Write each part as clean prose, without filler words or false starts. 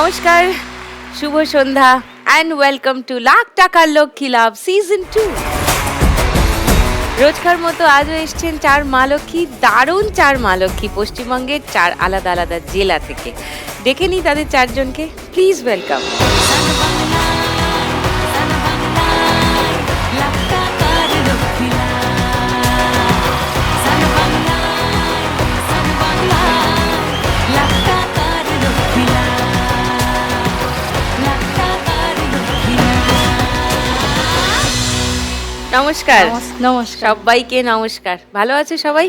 নমস্কার, শুভ সন্ধ্যা and welcome to lakh টাকার লক্ষ্মী লাভ season 2। রোজকার মতো আজও এসছেন চার মা লক্ষ্মী, দারুণ চার মা লক্ষ্মী, পশ্চিমবঙ্গের চার আলাদা আলাদা জেলা থেকে। ডেকে নিই তাদের চারজনকে, প্লিজ ওয়েলকাম। নমস্কার। নমস্কার। সবাইকে নমস্কার। ভালো আছে সবাই?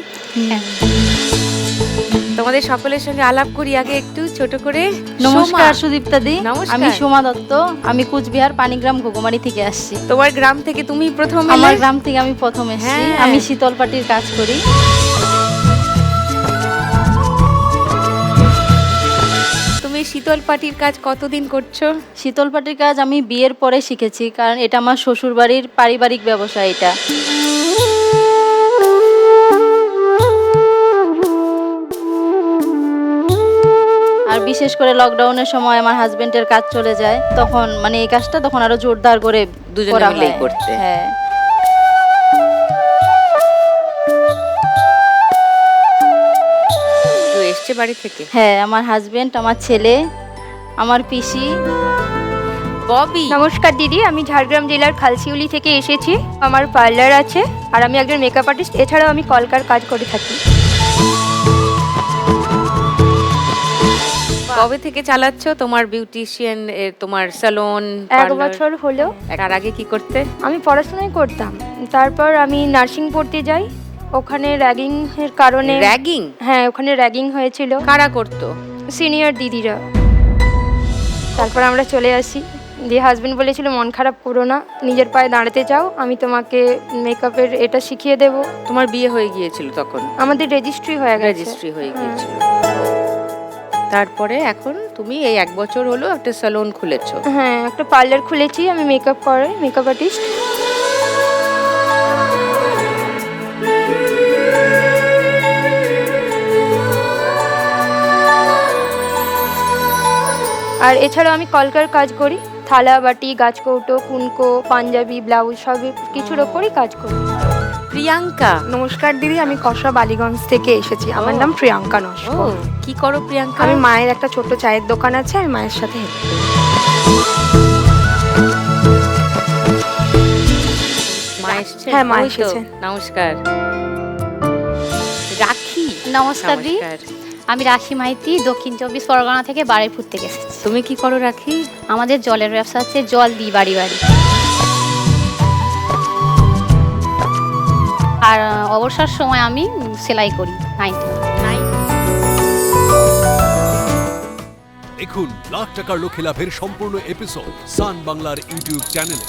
তোমাদের সকলের সঙ্গে আলাপ করি আগে একটু ছোট করে। নমস্কার সুদীপ্তা দি। নমস্কার। আমি সোমা দত্ত, আমি কুচবিহার পানিগ্রাম ঘুঘুমারি থেকে আসছি। তোমার গ্রাম থেকে তুমি প্রথম এলে? আমার গ্রাম থেকে আমি প্রথম এসেছি। হ্যাঁ। আমি শীতলপাটির কাজ করি। তুমি শীতলপাটির কাজ কতদিন করছো? শীতলপাটির কাজ আমি বিয়ের পরে শিখেছি, কারণ এটা আমার শ্বশুরবাড়ির পারিবারিক ব্যবসা। এটা আর বিশেষ করে লকডাউনের সময় আমার হাজবেন্ডের কাজ চলে যায়, তখন মানে এই কাজটা তখন আরো জোরদার করে দুজনে করা মিলেই হয়। করতে। হ্যাঁ। তো এসছে বাড়ি থেকে? হ্যাঁ, আমার হাজবেন্ড, আমার ছেলে, আমার পিসি। ববি। নমস্কার দিদি, আমি ঝাড়গ্রাম জেলার খালসিউলি থেকে এসেছি। আমার পার্লার আছে আর আমি একজন মেকআপ আর্টিস্ট। এছাড়াও আমি কলকার কাজ করে থাকি। কবে থেকে চালাচ্ছ তোমার বিউটিশিয়ান, তোমার স্যালন? 1 বছর হলো। তার আগে কি করতে? আমি পড়াশোনাই করতাম, তারপর আমি নার্সিং পড়তে যাই। ওখানে র্যাগিং এর কারণে। র্যাগিং? হ্যাঁ, ওখানে র্যাগিং হয়েছিল। কারা করতো? সিনিয়র দিদিরা। তারপর আমরা চলে আসি। দিয়ে হাজবেন্ড বলেছিল মন খারাপ করো না, নিজের পায়ে দাঁড়াতে চাও, আমি তোমাকে মেকআপের এটা শিখিয়ে দেব। তোমার বিয়ে হয়ে গিয়েছিল তখন? আমাদের রেজিস্ট্রি হয়ে গেছে। রেজিস্ট্রি হয়ে গিয়েছিল। তারপরে এখন তুমি এই 1 বছর হলো একটা স্যালন খুলেছো? হ্যাঁ, একটা পার্লার খুলেছি। আমি মেকআপ করে, মেকআপ আর্টিস্ট। আর এছাড়াও আমি কলকার কাজ করি। থালা বাটি, গাছকৌটো, কুনকো, পাঞ্জাবি, ব্লাউজ সব কিছুর ওপরই কাজ করি। প্রিয়াঙ্কা। নমস্কার দিদি, আমি কসবা বালিগঞ্জ থেকে এসেছি। আমার নাম প্রিয়াঙ্কা ও, নস্কর। কি করো প্রিয়াঙ্কা? আমি মায়ের একটা ছোট্ট চায়ের দোকান আছে, আমি মায়ের সাথে help করি। মা এসছে? হ্যাঁ, মা ওই তো, এসেছে। নমস্কার। রাখি। নমস্কার দি, নমস্কার। আমি রাখি মাইতি, দক্ষিণ 24 পরগনা থেকে বারুইপুর থেকে এসেছি। তুমি কি করো রাখি? আমাদের জলের ব্যবসা আছে, জল দিই বাড়ি বাড়ি। আর অবসর সময় আমি সেলাই করি, নাইটি। দেখুন লাখ টাকার লক্ষ্মী লাভের সম্পূর্ণ এপিসোড সান বাংলার ইউটিউব চ্যানেলে।